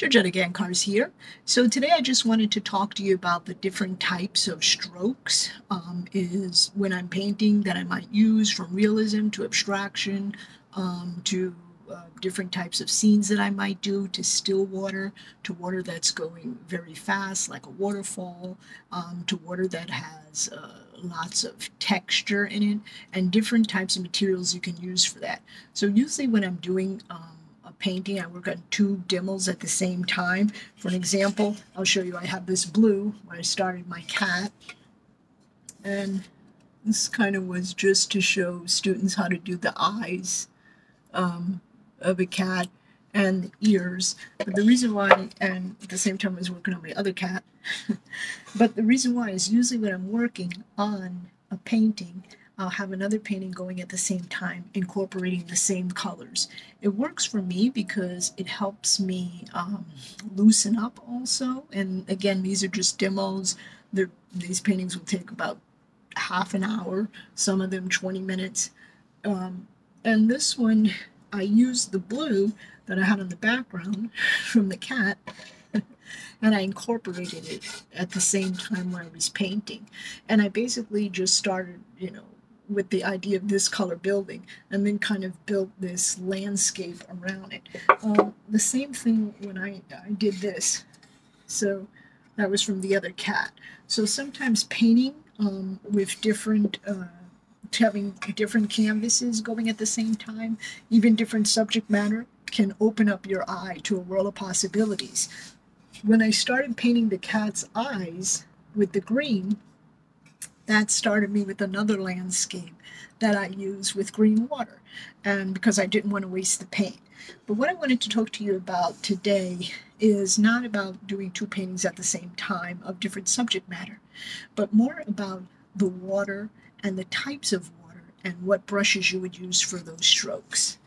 Georgetta Gankars here. So today I just wanted to talk to you about the different types of strokes is when I'm painting that I might use, from realism to abstraction to different types of scenes that I might do, to still water, to water that's going very fast like a waterfall, to water that has lots of texture in it, and different types of materials you can use for that. So usually when I'm doing a painting, I work on two demos at the same time. For an example, I'll show you I have this blue where I started my cat, and this kind of was just to show students how to do the eyes of a cat and the ears. But the reason why, and at the same time I was working on my other cat, but the reason why is usually when I'm working on a painting, I'll have another painting going at the same time, incorporating the same colors. It works for me because it helps me loosen up also. And again, these are just demos. These paintings will take about half an hour, some of them 20 minutes. And this one, I used the blue that I had on the background from the cat, and I incorporated it at the same time where I was painting. And I basically just started, with the idea of this color building, and then kind of built this landscape around it. The same thing when I did this. So that was from the other cat. So sometimes painting with different having different canvases going at the same time, even different subject matter, can open up your eye to a world of possibilities. When I started painting the cat's eyes with the green, that started me with another landscape that I use with green water, and because I didn't want to waste the paint. But what I wanted to talk to you about today is not about doing two paintings at the same time of different subject matter, but more about the water and the types of water and what brushes you would use for those strokes.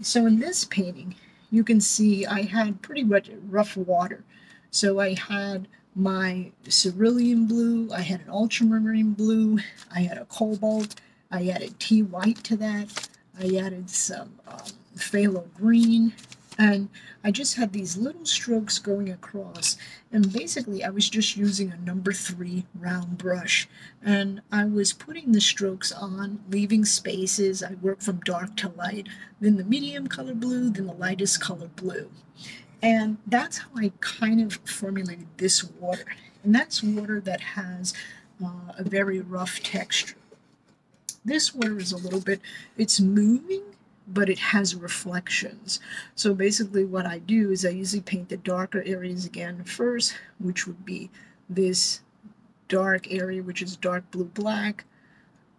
So in this painting, you can see I had pretty much rough water. So I had my cerulean blue, I had an ultramarine blue, I had a cobalt, I added tea white to that, I added some phthalo green, and I just had these little strokes going across, and basically I was just using a number 3 round brush, and I was putting the strokes on, leaving spaces. I worked from dark to light, then the medium color blue, then the lightest color blue. And that's how I kind of formulated this water. And that's water that has a very rough texture. This water is a little bit, it's moving, but it has reflections. So basically what I do is I usually paint the darker areas again first, which would be this dark area, which is dark blue black.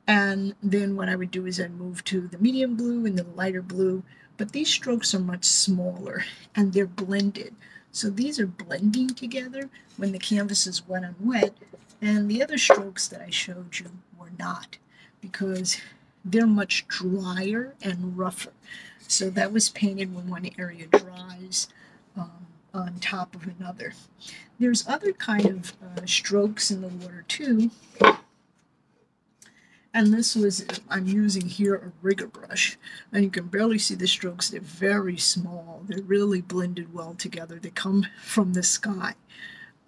And then what I would do is I'd move to the medium blue and the lighter blue. But these strokes are much smaller and they're blended. So these are blending together when the canvas is wet on wet, and the other strokes that I showed you were not, because they're much drier and rougher. So that was painted when one area dries on top of another. There's other kind of strokes in the water too. And this was, I'm using here a rigger brush, and you can barely see the strokes. They're very small. They're really blended well together. They come from the sky,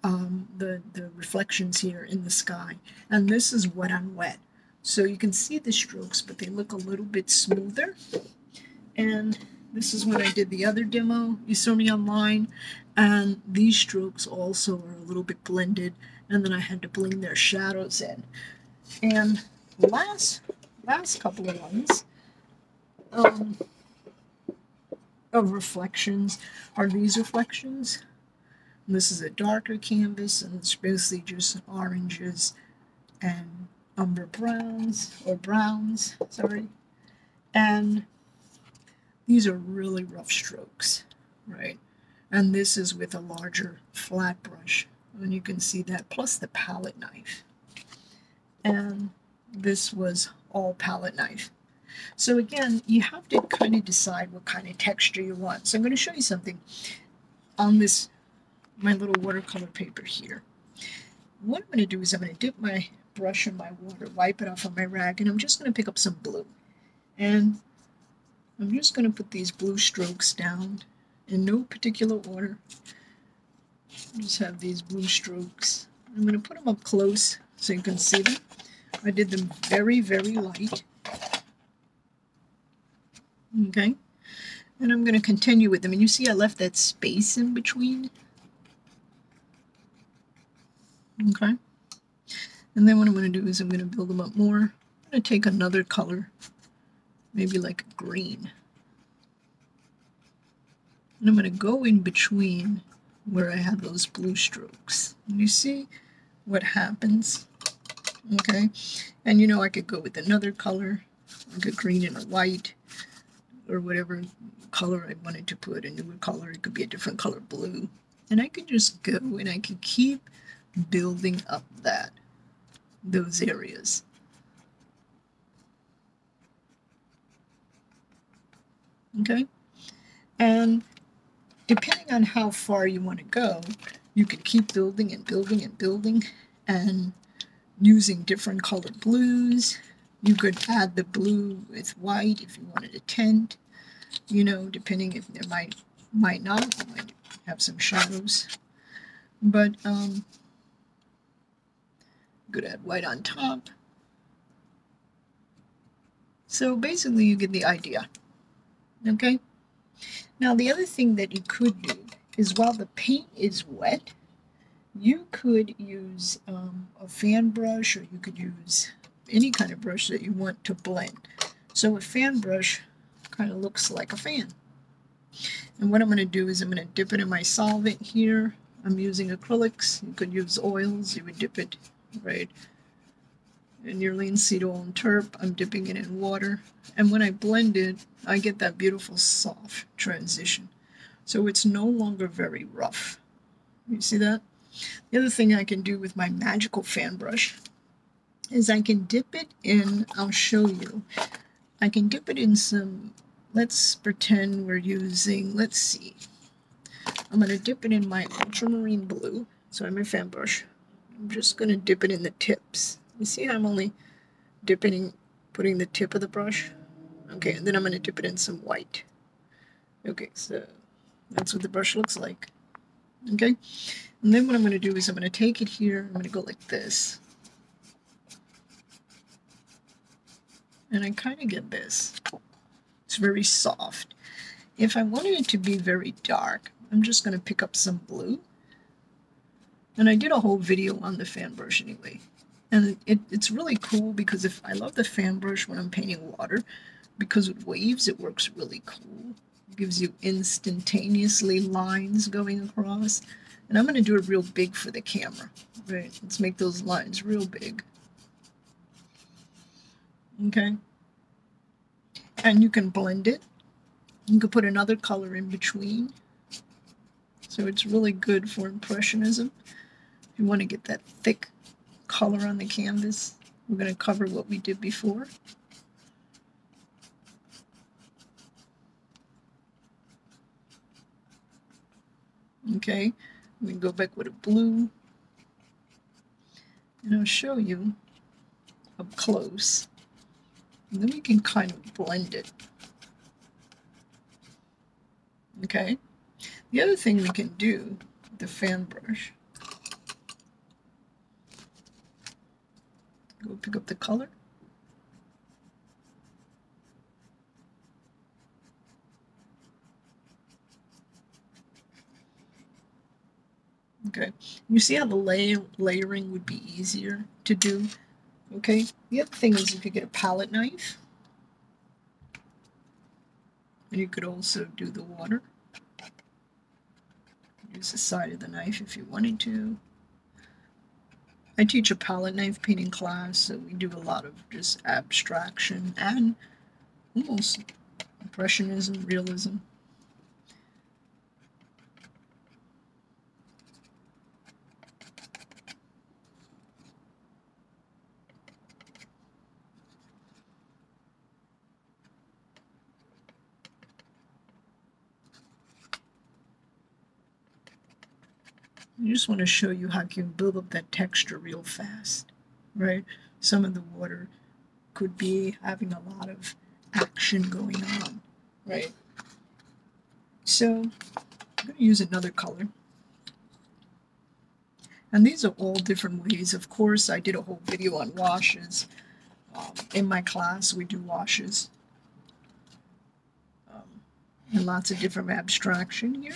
the reflections here in the sky. And this is wet on wet. So you can see the strokes, but they look a little bit smoother. And this is when I did the other demo you saw me online. And these strokes also are a little bit blended. And then I had to blend their shadows in. And last couple of ones of reflections are these reflections. And this is a darker canvas, and it's basically just oranges and umber browns, sorry. And these are really rough strokes, right? And this is with a larger flat brush, and you can see that, plus the palette knife. And this was all palette knife. So again, you have to kind of decide what kind of texture you want. So I'm going to show you something on this, my little watercolor paper here. What I'm going to do is I'm going to dip my brush in my water, wipe it off on my rag, and I'm just going to pick up some blue. And I'm just going to put these blue strokes down in no particular order. Just have these blue strokes. I'm going to put them up close so you can see them. I did them very, very light. Okay. And I'm going to continue with them. And you see I left that space in between. Okay. And then what I'm going to do is I'm going to build them up more. I'm going to take another color, maybe like a green. And I'm going to go in between where I have those blue strokes. And you see what happens. Okay. And you know, I could go with another color, like a green and a white, or whatever color I wanted to put, a newer color. It could be a different color blue. And I could just go and I could keep building up those areas. Okay. And depending on how far you want to go, you can keep building and building and building and using different colored blues. You could add the blue with white if you wanted a tint, you know, depending if there might not, you might have some shadows. But you could add white on top. So basically you get the idea. Okay? Now the other thing that you could do is while the paint is wet, you could use a fan brush, or you could use any kind of brush that you want to blend. So a fan brush kind of looks like a fan. And what I'm going to do is I'm going to dip it in my solvent here. I'm using acrylics. You could use oils. You would dip it right in your linseed oil and turp. I'm dipping it in water. And when I blend it, I get that beautiful soft transition. So it's no longer very rough. You see that? The other thing I can do with my magical fan brush is I can dip it in, I'll show you, I can dip it in some, let's pretend we're using, let's see, I'm going to dip it in my ultramarine blue. So I have my fan brush. I'm just going to dip it in the tips. You see how I'm only dipping, putting the tip of the brush? Okay, and then I'm going to dip it in some white. Okay, so that's what the brush looks like. Okay, and then what I'm going to do is I'm going to take it here, I'm going to go like this. And I kind of get this. It's very soft. If I wanted it to be very dark, I'm just going to pick up some blue. And I did a whole video on the fan brush anyway. And it's really cool because if I love the fan brush when I'm painting water, because with waves it works really cool. It gives you instantaneously lines going across. And I'm going to do it real big for the camera. Right? Let's make those lines real big. Okay. And you can blend it. You can put another color in between. So it's really good for impressionism. If you want to get that thick color on the canvas, we're going to cover what we did before. Okay, we can go back with a blue. And I'll show you up close. And then we can kind of blend it. Okay. The other thing we can do with the fan brush, go pick up the color. Okay. You see how the layering would be easier to do? Okay. The other thing is you could get a palette knife. And you could also do the water. Use the side of the knife if you wanted to. I teach a palette knife painting class, so we do a lot of just abstraction and almost impressionism, realism. I just want to show you how you can build up that texture real fast, right? Some of the water could be having a lot of action going on, right? So I'm going to use another color. And these are all different ways. Of course, I did a whole video on washes. In my class, we do washes. And lots of different abstraction here.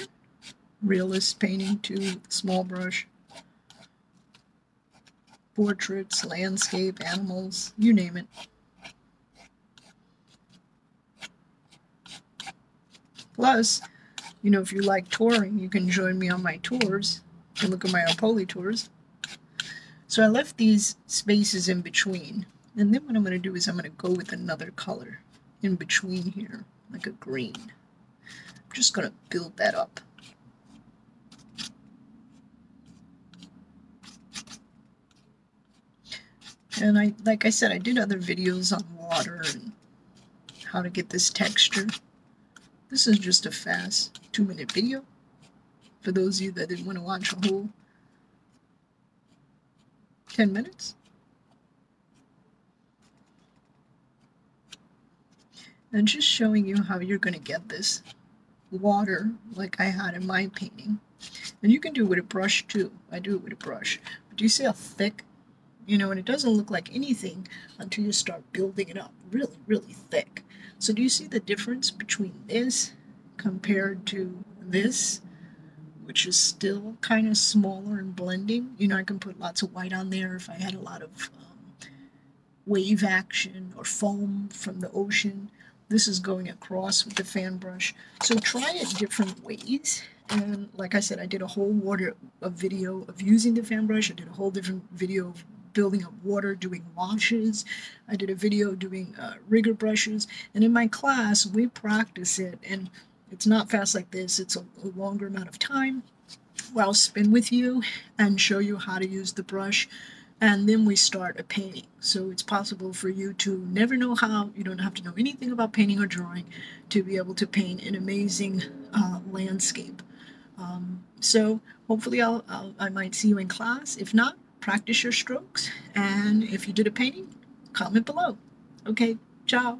Realist painting to small brush. Portraits, landscape, animals, you name it. Plus, you know, if you like touring, you can join me on my tours and look at my Apoli tours. So I left these spaces in between. And then what I'm going to do is I'm going to go with another color in between here, like a green. I'm just going to build that up. And like I said, I did other videos on water and how to get this texture. This is just a fast 2-minute video for those of you that didn't want to watch a whole 10 minutes. And just showing you how you're going to get this water like I had in my painting. And you can do it with a brush too. I do it with a brush. But do you see how thick? You know, and it doesn't look like anything until you start building it up really, really thick. So do you see the difference between this compared to this, which is still kind of smaller and blending? You know, I can put lots of white on there if I had a lot of wave action or foam from the ocean. This is going across with the fan brush. So try it different ways. And like I said, I did a whole video of using the fan brush. I did a whole different video of building up water, doing washes. I did a video doing rigger brushes. And in my class, we practice it. And it's not fast like this. It's a longer amount of time where I'll spin with you and show you how to use the brush. And then we start a painting. So it's possible for you to never know how, you don't have to know anything about painting or drawing to be able to paint an amazing landscape. So hopefully I might see you in class. If not, practice your strokes. And if you did a painting, comment below. Okay, ciao.